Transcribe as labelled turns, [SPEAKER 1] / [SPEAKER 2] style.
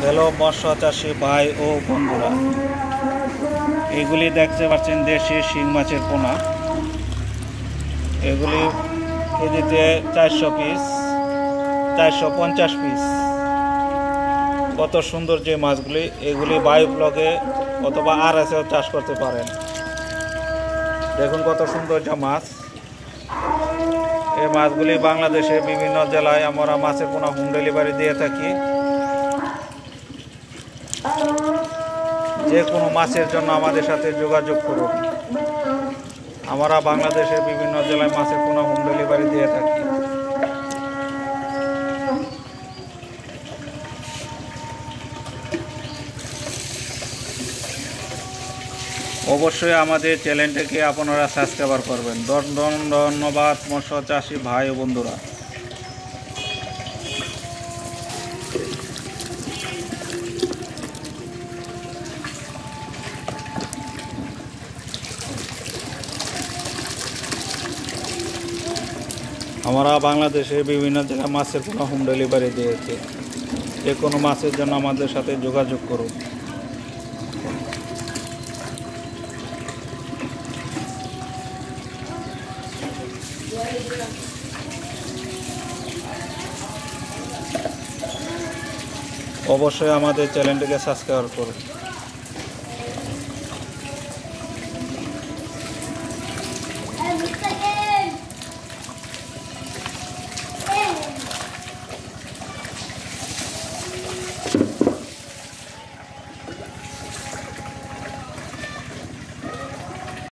[SPEAKER 1] Hello মৎস্য চাষি ভাই ও বন্ধুরা, এগুলি দেখতে পাচ্ছেন দেশি শিং মাছের পোনা। এগুলি কেজিতে 400 পিস, 450 পিস। কত সুন্দর যে মাছগুলি, এগুলি বায়ু ব্লকে অথবা আরএসেও চাষ করতে পারেন। দেখুন কত সুন্দর যে মাছ। এই মাছগুলি বাংলাদেশের বিভিন্ন জেলায় আমরা মাছের পোনা হোম ডেলিভারি দিয়ে থাকি। যে কোনো মাছের জন্য আমাদের সাথে যোগাযোগ করুন। আমরা বাংলাদেশের বিভিন্ন জেলায় মাছের পোনা হোম ডেলিভারি দিয়ে থাকি। অবশ্যই আমাদের চ্যানেলটাকে আপনারা সাবস্ক্রাইব করবেন। ধন্যবাদ মৎস্য চাষি ভাই ও বন্ধুরা। আমরা বাংলাদেশের বিভিন্ন জায়গায় মাছের পোনা হোম ডেলিভারি দিয়েছি। যে কোনো মাছের জন্য আমাদের সাথে যোগাযোগ করুন। অবশ্যই আমাদের চ্যানেলটিকে সাবস্ক্রাইব করুন।